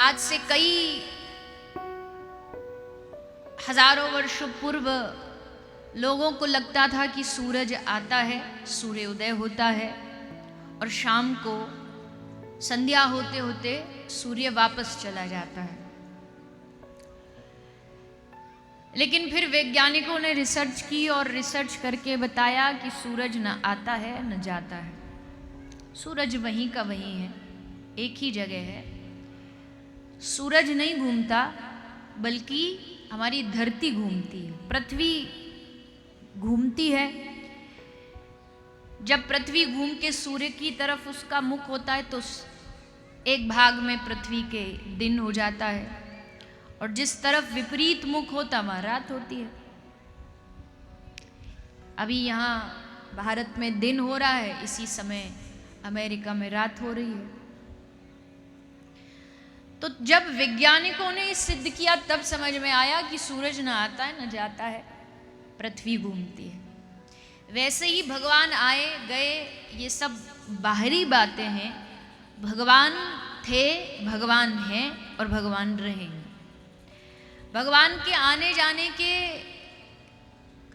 आज से कई हजारों वर्षों पूर्व लोगों को लगता था कि सूरज आता है, सूर्योदय होता है और शाम को संध्या होते होते सूर्य वापस चला जाता है। लेकिन फिर वैज्ञानिकों ने रिसर्च की और रिसर्च करके बताया कि सूरज न आता है न जाता है। सूरज वहीं का वहीं है, एक ही जगह है। सूरज नहीं घूमता बल्कि हमारी धरती घूमती है, पृथ्वी घूमती है। जब पृथ्वी घूम के सूर्य की तरफ उसका मुख होता है तो एक भाग में पृथ्वी के दिन हो जाता है और जिस तरफ विपरीत मुख होता वहाँ रात होती है। अभी यहाँ भारत में दिन हो रहा है, इसी समय अमेरिका में रात हो रही है। तो जब वैज्ञानिकों ने सिद्ध किया तब समझ में आया कि सूरज न आता है न जाता है, पृथ्वी घूमती है। वैसे ही भगवान आए गए, ये सब बाहरी बातें हैं। भगवान थे, भगवान हैं और भगवान रहेंगे। भगवान के आने जाने के,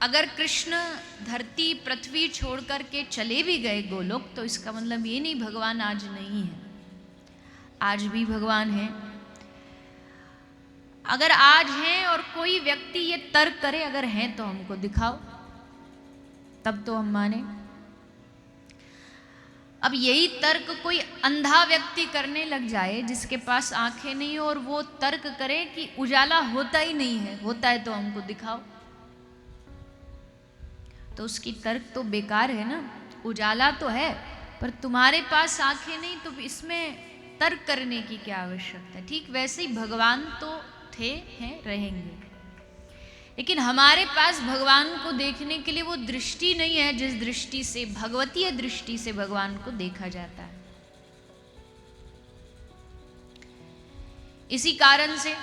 अगर कृष्ण धरती पृथ्वी छोड़ करके चले भी गए गोलोक, तो इसका मतलब ये नहीं भगवान आज नहीं है, आज भी भगवान है। अगर आज हैं और कोई व्यक्ति ये तर्क करे अगर हैं तो हमको दिखाओ, तब तो हम माने। अब यही तर्क कोई अंधा व्यक्ति करने लग जाए जिसके पास आंखें नहीं और वो तर्क करे कि उजाला होता ही नहीं है, होता है तो हमको दिखाओ, तो उसकी तर्क तो बेकार है ना। उजाला तो है पर तुम्हारे पास आंखें नहीं, तो इसमें तर्क करने की क्या आवश्यकता है। ठीक वैसे ही भगवान तो थे, हैं, रहेंगे, लेकिन हमारे पास भगवान को देखने के लिए वो दृष्टि नहीं है जिस दृष्टि से, भगवतीय दृष्टि से भगवान को देखा जाता है। इसी कारण से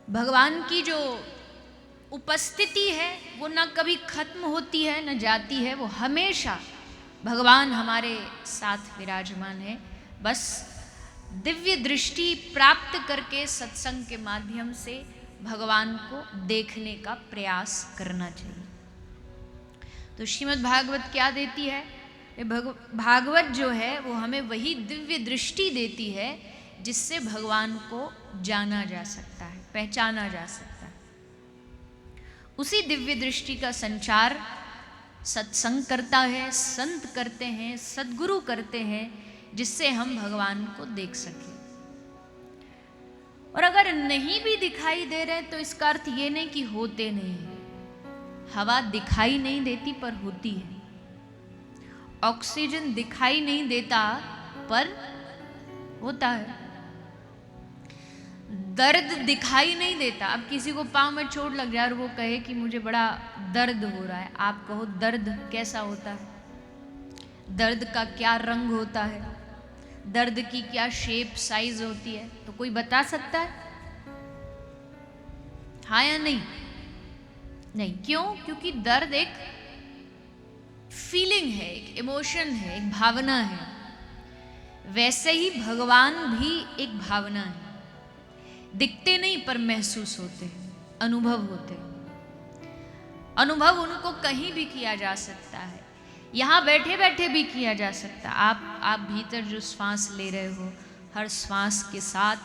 भगवान की जो उपस्थिति है वो न कभी खत्म होती है न जाती है, वो हमेशा भगवान हमारे साथ विराजमान है। बस दिव्य दृष्टि प्राप्त करके सत्संग के माध्यम से भगवान को देखने का प्रयास करना चाहिए। तो श्रीमद् भागवत क्या देती है? भागवत जो है वो हमें वही दिव्य दृष्टि देती है जिससे भगवान को जाना जा सकता है, पहचाना जा सकता है। उसी दिव्य दृष्टि का संचार सत्संग करता है, संत करते हैं, सद्गुरु करते हैं, जिससे हम भगवान को देख सकें। और अगर नहीं भी दिखाई दे रहे तो इसका अर्थ ये नहीं कि होते नहीं है। हवा दिखाई नहीं देती पर होती है, ऑक्सीजन दिखाई नहीं देता पर होता है, दर्द दिखाई नहीं देता। अब किसी को पाँव में चोट लग जाए और वो कहे कि मुझे बड़ा दर्द हो रहा है, आप कहो दर्द कैसा होता है, दर्द का क्या रंग होता है, दर्द की क्या शेप साइज होती है, तो कोई बता सकता है? हाँ या नहीं? नहीं। क्यों? क्योंकि दर्द एक फीलिंग है, एक इमोशन है, एक भावना है। वैसे ही भगवान भी एक भावना है, दिखते नहीं पर महसूस होते हैं, अनुभव होते हैं। अनुभव उनको कहीं भी किया जा सकता है, यहाँ बैठे बैठे भी किया जा सकता है। आप भीतर जो श्वास ले रहे हो, हर श्वास के साथ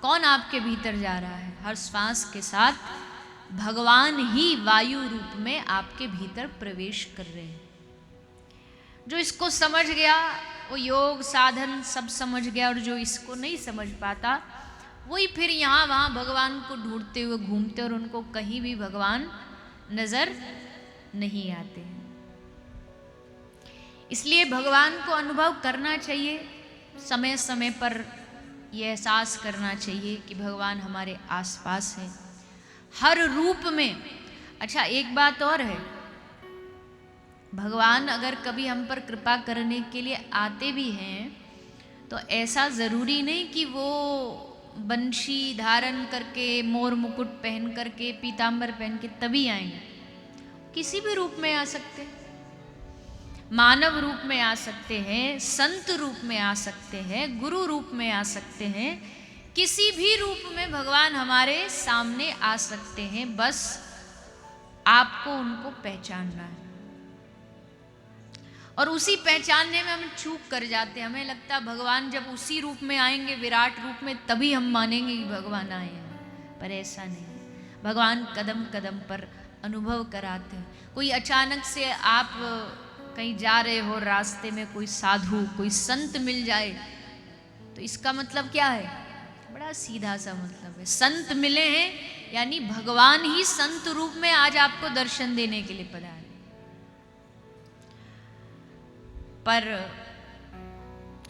कौन आपके भीतर जा रहा है? हर श्वास के साथ भगवान ही वायु रूप में आपके भीतर प्रवेश कर रहे हैं। जो इसको समझ गया वो योग साधन सब समझ गया, और जो इसको नहीं समझ पाता वही फिर यहाँ वहाँ भगवान को ढूंढते हुए घूमते और उनको कहीं भी भगवान नजर नहीं आते। इसलिए भगवान को अनुभव करना चाहिए, समय समय पर यह एहसास करना चाहिए कि भगवान हमारे आसपास है, हर रूप में। अच्छा, एक बात और है, भगवान अगर कभी हम पर कृपा करने के लिए आते भी हैं तो ऐसा ज़रूरी नहीं कि वो बंशी धारण करके, मोर मुकुट पहन करके, पीतांबर पहन के तभी आएंगे, किसी भी रूप में आ सकते। मानव रूप में आ सकते हैं, संत रूप में आ सकते हैं, गुरु रूप में आ सकते हैं, किसी भी रूप में भगवान हमारे सामने आ सकते हैं, बस आपको उनको पहचानना है। और उसी पहचानने में हम चूक कर जाते हैं। हमें लगता है भगवान जब उसी रूप में आएंगे, विराट रूप में, तभी हम मानेंगे कि भगवान आए हैं, पर ऐसा नहीं। भगवान कदम कदम पर अनुभव कराते हैं। कोई अचानक से आप कहीं जा रहे हो, रास्ते में कोई साधु, कोई संत मिल जाए, तो इसका मतलब क्या है? बड़ा सीधा सा मतलब है, संत मिले हैं यानी भगवान ही संत रूप में आज आपको दर्शन देने के लिए पधारे। पर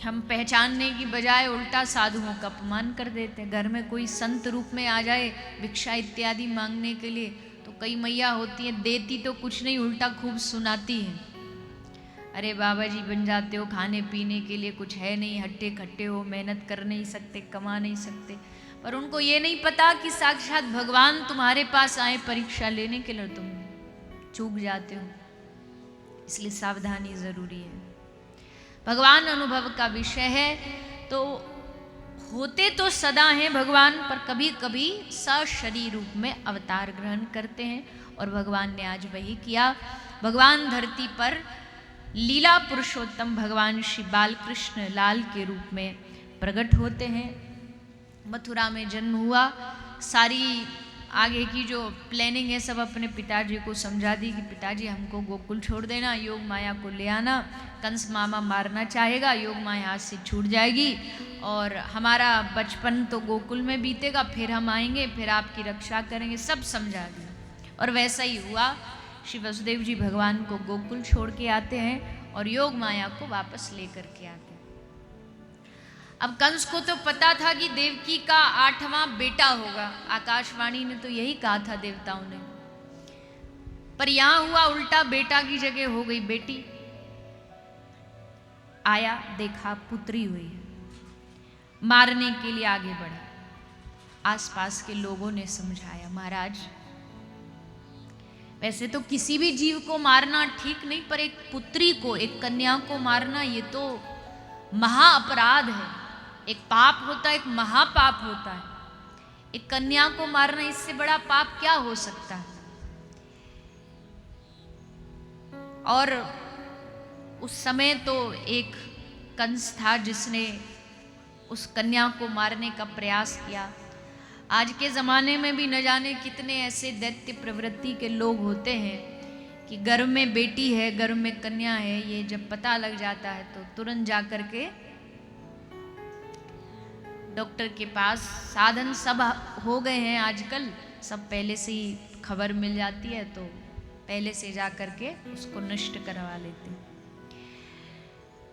हम पहचानने की बजाय उल्टा साधुओं का अपमान कर देते हैं। घर में कोई संत रूप में आ जाए भिक्षा इत्यादि मांगने के लिए, तो कई मैया होती हैं, देती तो कुछ नहीं, उल्टा खूब सुनाती हैं। अरे बाबा जी बन जाते हो, खाने पीने के लिए कुछ है नहीं, हट्टे खट्टे हो, मेहनत कर नहीं सकते, कमा नहीं सकते। पर उनको ये नहीं पता कि साक्षात भगवान तुम्हारे पास आए परीक्षा लेने के लिए, तुम चूक जाते हो। इसलिए सावधानी जरूरी है। भगवान अनुभव का विषय है, तो होते तो सदा हैं भगवान, पर कभी कभी सशरीर रूप में अवतार ग्रहण करते हैं, और भगवान ने आज वही किया। भगवान धरती पर लीला पुरुषोत्तम भगवान श्री बालकृष्ण लाल के रूप में प्रकट होते हैं। मथुरा में जन्म हुआ, सारी आगे की जो प्लानिंग है सब अपने पिताजी को समझा दी कि पिताजी हमको गोकुल छोड़ देना, योग माया को ले आना, कंस मामा मारना चाहेगा, योग माया हाथ से छूट जाएगी, और हमारा बचपन तो गोकुल में बीतेगा, फिर हम आएंगे, फिर आपकी रक्षा करेंगे, सब समझा दिया। और वैसा ही हुआ। श्री वसुदेव जी भगवान को गोकुल छोड़ के आते हैं और योग माया को वापस लेकर के आते हैं। अब कंस को तो पता था कि देवकी का 8वां बेटा होगा, आकाशवाणी ने तो यही कहा था देवताओं ने, पर यहां हुआ उल्टा, बेटा की जगह हो गई बेटी। आया, देखा पुत्री हुई है, मारने के लिए आगे बढ़ा। आसपास के लोगों ने समझाया, महाराज वैसे तो किसी भी जीव को मारना ठीक नहीं, पर एक पुत्री को, एक कन्या को मारना ये तो महा अपराध है, एक पाप होता है, एक महापाप होता है। एक कन्या को मारना, इससे बड़ा पाप क्या हो सकता है? और उस समय तो एक कंस था जिसने उस कन्या को मारने का प्रयास किया। आज के ज़माने में भी न जाने कितने ऐसे दैत्य प्रवृत्ति के लोग होते हैं कि गर्भ में बेटी है, गर्भ में कन्या है, ये जब पता लग जाता है तो तुरंत जा कर के डॉक्टर के पास, साधन सब हो गए हैं आजकल, सब पहले से ही खबर मिल जाती है, तो पहले से जा कर के उसको नष्ट करवा लेते हैं।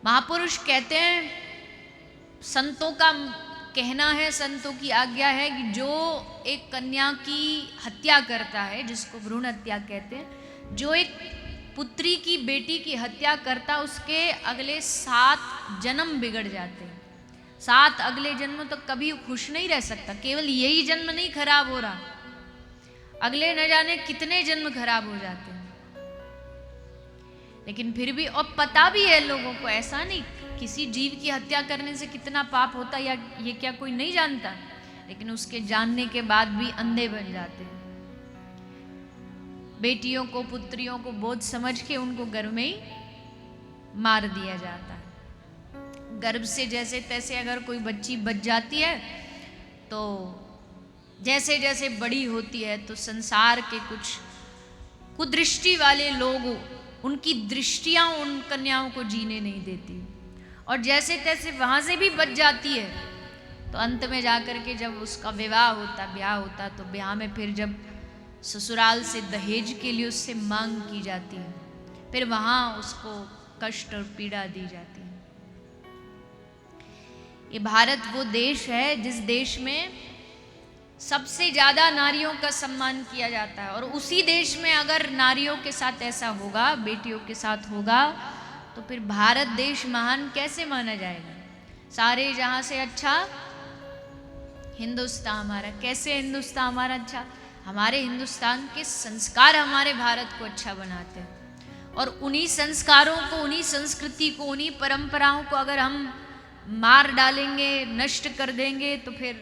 महापुरुष कहते हैं, संतों का कहना है, संतों की आज्ञा है कि जो एक कन्या की हत्या करता है, जिसको भ्रूण हत्या कहते हैं, जो एक पुत्री की, बेटी की हत्या करता, उसके अगले 7 जन्म बिगड़ जाते हैं। 7 अगले जन्म तो कभी खुश नहीं रह सकता। केवल यही जन्म नहीं खराब हो रहा, अगले न जाने कितने जन्म खराब हो जाते हैं। लेकिन फिर भी, और पता भी है लोगों को, ऐसा नहीं, किसी जीव की हत्या करने से कितना पाप होता है या ये क्या कोई नहीं जानता, लेकिन उसके जानने के बाद भी अंधे बन जाते हैं। बेटियों को, पुत्रियों को बोझ समझ के उनको गर्भ में ही मार दिया जाता है। गर्भ से जैसे तैसे अगर कोई बच्ची बच जाती है, तो जैसे जैसे बड़ी होती है तो संसार के कुछ कुदृष्टि वाले लोग, उनकी दृष्टियां उन कन्याओं को जीने नहीं देती, और जैसे तैसे वहाँ से भी बच जाती है। तो अंत में जाकर के जब उसका विवाह होता, ब्याह होता, to ब्याह में फिर जब ससुराल से दहेज के लिए उससे मांग की जाती है, फिर वहाँ उसको कष्ट और पीड़ा दी जाती है। ये भारत वो देश है जिस देश में सबसे ज़्यादा नारियों का सम्मान किया जाता है, और उसी देश में अगर नारियों के साथ ऐसा होगा, बेटियों के साथ होगा, तो फिर भारत देश महान कैसे माना जाएगा? सारे जहां से अच्छा हिंदुस्तान हमारा। कैसे हिंदुस्तान हमारा अच्छा? हमारे हिंदुस्तान के संस्कार हमारे भारत को अच्छा बनाते हैं। और उन्हीं संस्कारों को, उन्हीं संस्कृति को, उन्हीं परंपराओं को अगर हम मार डालेंगे, नष्ट कर देंगे तो फिर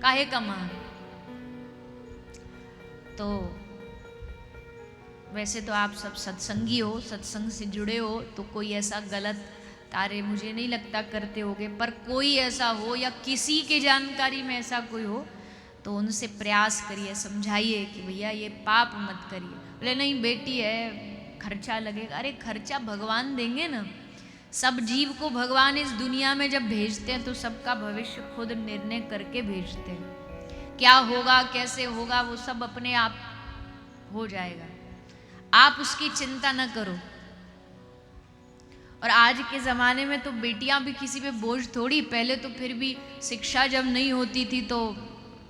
काहे का मान। तो वैसे तो आप सब सत्संगी हो, सत्संग से जुड़े हो, तो कोई ऐसा गलत कार्य मुझे नहीं लगता करते होगे, पर कोई ऐसा हो या किसी की जानकारी में ऐसा कोई हो तो उनसे प्रयास करिए, समझाइए कि भैया ये पाप मत करिए। बोले नहीं बेटी है, खर्चा लगेगा। अरे खर्चा भगवान देंगे ना। सब जीव को भगवान इस दुनिया में जब भेजते हैं तो सबका भविष्य खुद निर्णय करके भेजते हैं। क्या होगा, कैसे होगा, वो सब अपने आप हो जाएगा, आप उसकी चिंता न करो। और आज के ज़माने में तो बेटियां भी किसी पे बोझ थोड़ी। पहले तो फिर भी शिक्षा जब नहीं होती थी तो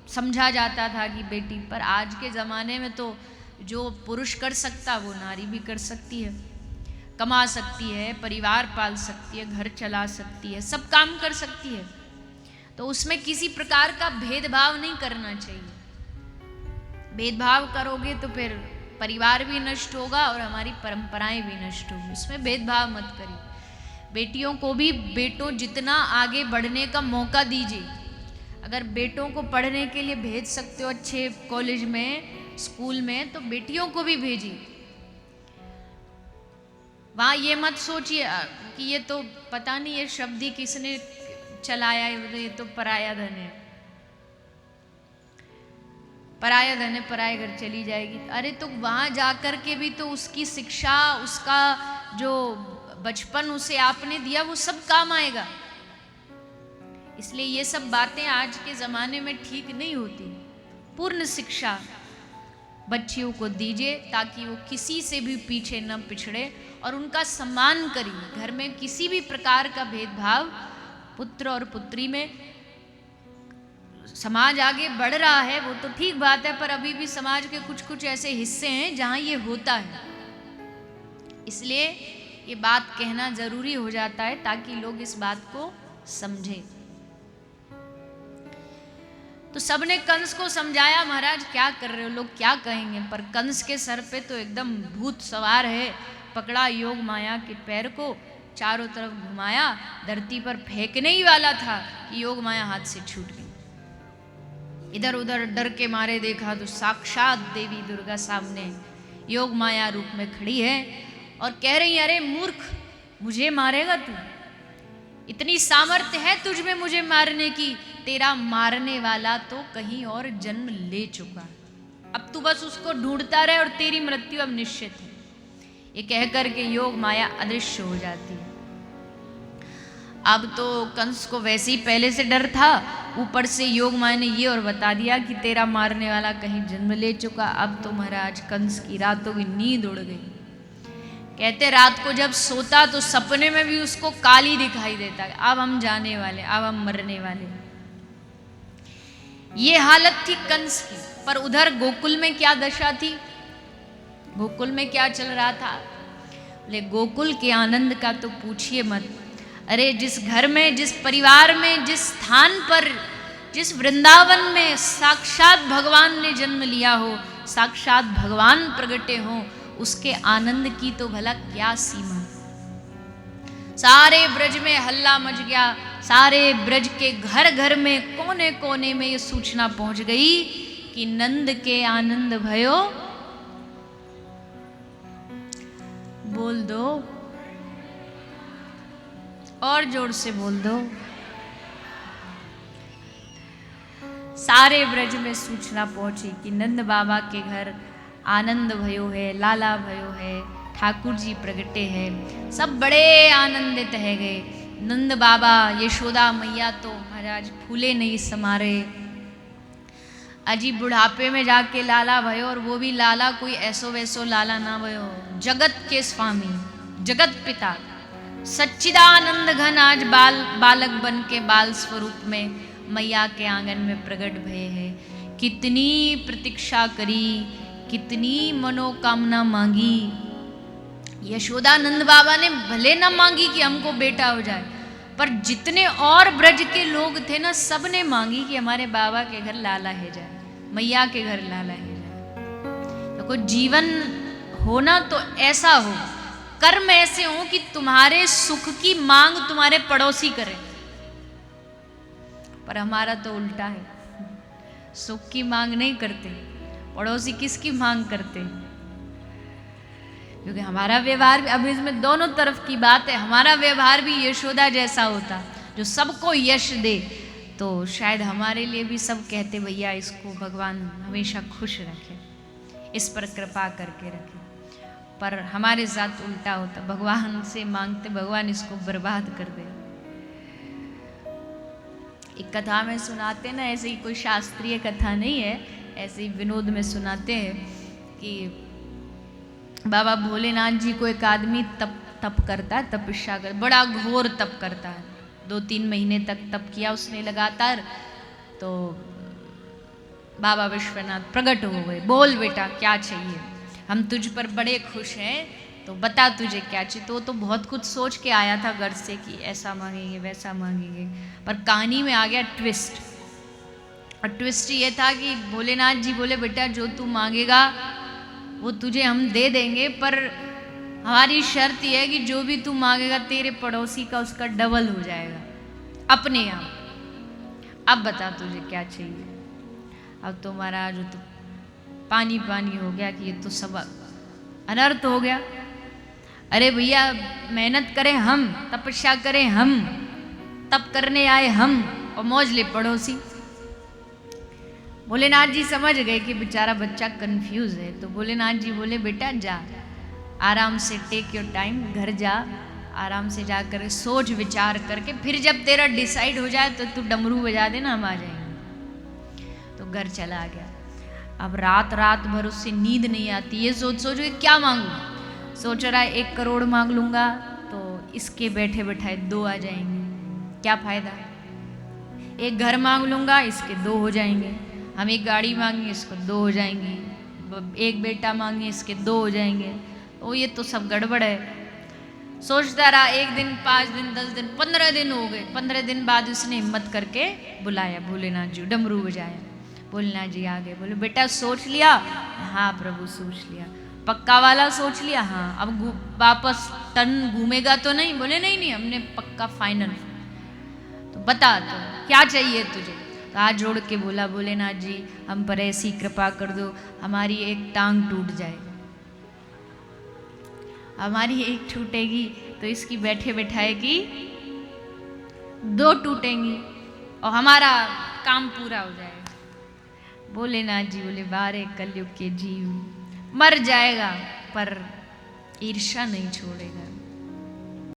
समझा जाता था कि बेटी, पर आज के ज़माने में तो जो पुरुष कर सकता वो नारी भी कर सकती है, कमा सकती है, परिवार पाल सकती है, घर चला सकती है, सब काम कर सकती है। तो उसमें किसी प्रकार का भेदभाव नहीं करना चाहिए। भेदभाव करोगे तो फिर परिवार भी नष्ट होगा और हमारी परंपराएं भी नष्ट होगी। उसमें भेदभाव मत करिए। बेटियों को भी बेटों जितना आगे बढ़ने का मौका दीजिए। अगर बेटों को पढ़ने के लिए भेज सकते हो अच्छे कॉलेज में, स्कूल में, तो बेटियों को भी भेजिए। वहाँ ये मत सोचिए कि ये तो पता नहीं ये शब्द ही किसने चलाया, ये तो पराया धन है, पराया धन है, पराये घर चली जाएगी। अरे तो वहाँ जाकर के भी तो उसकी शिक्षा, उसका जो बचपन उसे आपने दिया वो सब काम आएगा। इसलिए ये सब बातें आज के ज़माने में ठीक नहीं होती। पूर्ण शिक्षा बच्चियों को दीजिए ताकि वो किसी से भी पीछे न पिछड़े और उनका सम्मान करिए। घर में किसी भी प्रकार का भेदभाव पुत्र और पुत्री में, समाज आगे बढ़ रहा है वो तो ठीक बात है, पर अभी भी समाज के कुछ कुछ ऐसे हिस्से हैं जहां ये होता है। इसलिए ये बात कहना जरूरी हो जाता है ताकि लोग इस बात को समझें। तो सबने कंस को समझाया, महाराज क्या कर रहे हो, लोग क्या कहेंगे, पर कंस के सर पे तो एकदम भूत सवार है। पकड़ा योग माया के पैर को, चारों तरफ घुमाया, धरती पर फेंकने ही वाला था कि योग माया हाथ से छूट गई। इधर उधर डर के मारे देखा तो साक्षात देवी दुर्गा सामने योग माया रूप में खड़ी है और कह रही, अरे मूर्ख, मुझे मारेगा तू? इतनी सामर्थ्य है तुझ में मुझे मारने की? तेरा मारने वाला तो कहीं और जन्म ले चुका, अब तू बस उसको ढूंढता रहे और तेरी मृत्यु अब निश्चित है। ये कह करके योग माया अदृश्य हो जाती है। अब तो कंस को वैसे ही पहले से डर था, ऊपर से योग माया ने ये और बता दिया कि तेरा मारने वाला कहीं जन्म ले चुका। अब तो महाराज कंस की रातों की नींद उड़ गई। कहते रात को जब सोता तो सपने में भी उसको काली दिखाई देता, अब हम जाने वाले, अब हम मरने वाले। ये हालत थी कंस की। पर उधर गोकुल में क्या दशा थी, गोकुल में क्या चल रहा था? बोले गोकुल के आनंद का तो पूछिए मत। अरे जिस घर में, जिस परिवार में, जिस स्थान पर, जिस वृंदावन में साक्षात भगवान ने जन्म लिया हो, साक्षात भगवान प्रगटे हो, उसके आनंद की तो भला क्या सीमा। सारे ब्रज में हल्ला मच गया, सारे ब्रज के घर घर में, कोने कोने में ये सूचना पहुंच गई कि नंद के आनंद भयो। बोल दो, और जोर से बोल दो। सारे ब्रज में सूचना पहुंची कि नंद बाबा के घर आनंद भयो है, लाला भयो है, ठाकुर जी प्रगटे हैं। सब बड़े आनंदित है गए। नंद बाबा, यशोदा मैया तो महाराज फूले नहीं समारे। अजी बुढ़ापे में जाके लाला भयो, और वो भी लाला कोई ऐसो वैसो लाला ना भयो, जगत के स्वामी, जगत पिता सच्चिदानंद घन आज बालक बन के बाल स्वरूप में मैया के आंगन में प्रकट भये है। कितनी प्रतीक्षा करी, कितनी मनोकामना मांगी। यशोदानंद बाबा ने भले ना मांगी कि हमको बेटा हो जाए, पर जितने और ब्रज के लोग थे ना, सब ने मांगी कि हमारे बाबा के घर लाला है जाए, मैया के घर लाला है जाए। तो जीवन होना तो ऐसा हो, कर्म ऐसे हो कि तुम्हारे सुख की मांग तुम्हारे पड़ोसी करें। पर हमारा तो उल्टा है, सुख की मांग नहीं करते, पड़ोसी किसकी मांग करते? क्योंकि हमारा व्यवहार, अब इसमें दोनों तरफ की बात है, हमारा व्यवहार भी यशोदा जैसा होता जो सबको यश दे, तो शायद हमारे लिए भी सब कहते भैया इसको भगवान हमेशा खुश रखे, इस पर कृपा करके रखे। पर हमारे साथ उल्टा होता, भगवान से मांगते भगवान इसको बर्बाद कर दे। एक कथा में सुनाते ना, ऐसे ही कोई शास्त्रीय कथा नहीं है, ऐसे ही विनोद में सुनाते हैं कि बाबा भोलेनाथ जी को एक आदमी तप करता है, तपस्या कर, बड़ा घोर तप करता है, 2-3 महीने तक तप किया उसने लगातार। तो बाबा विश्वनाथ प्रकट हो गए, बोल बेटा क्या चाहिए, हम तुझ पर बड़े खुश हैं, तो बता तुझे क्या चाहिए। तो वो तो बहुत कुछ सोच के आया था घर से कि ऐसा मांगेंगे वैसा मांगेंगे, पर कहानी में आ गया ट्विस्ट। और ट्विस्ट ये था कि भोलेनाथ जी बोले बेटा जो तू मांगेगा वो तुझे हम दे देंगे, पर हमारी शर्त यह है कि जो भी तू मांगेगा तेरे पड़ोसी का उसका डबल हो जाएगा अपने आप। अब बता तुझे क्या चाहिए। अब तो महाराज तो पानी पानी हो गया कि ये तो सब अनर्थ हो गया। अरे भैया मेहनत करें हम, तपस्या करें हम, तप करने आए हम, और मौज ले पड़ोसी। भोलेनाथ जी समझ गए कि बेचारा बच्चा कंफ्यूज है, तो भोलेनाथ जी बोले बेटा जा, आराम से टेक योर टाइम, घर जा, आराम से जा कर सोच विचार करके फिर जब तेरा डिसाइड हो जाए तो तू डमरू बजा देना, हम आ जाएंगे। तो घर चला गया। अब रात भर उससे नींद नहीं आती, ये सोच के क्या मांगू। सोच रहा है 1 करोड़ मांग लूंगा तो इसके बैठे बैठाए 2 आ जाएंगे, क्या फायदा। 1 घर मांग लूंगा इसके 2 हो जाएंगे, हम 1 गाड़ी मांगेंगे इसको 2 हो जाएंगी, 1 बेटा मांगे इसके 2 हो जाएंगे। ओ ये तो सब गड़बड़ है। सोचता रहा, 1 दिन 5 दिन 10 दिन 15 दिन हो गए। 15 दिन बाद उसने हिम्मत करके बुलाया भोलेनाथ जी, डमरू बजाया। भोलेनाथ जी आ गए, बोले बेटा सोच लिया? हाँ प्रभु सोच लिया। पक्का वाला सोच लिया? हाँ। अब वापस टर्न घूमेगा तो नहीं? बोले नहीं नहीं हमने पक्का फाइनल। तो बता तो क्या चाहिए तुझे। तो हाथ जोड़ के बोला भोलेनाथ जी हम पर ऐसी कृपा कर दो, हमारी एक टांग टूट जाए, हमारी एक टूटेगी तो इसकी बैठे बैठाए की 2 टूटेंगी और हमारा काम पूरा हो जाएगा। भोलेनाथ जी बोले बारे कलयुग के जीव, मर जाएगा पर ईर्ष्या नहीं छोड़ेगा।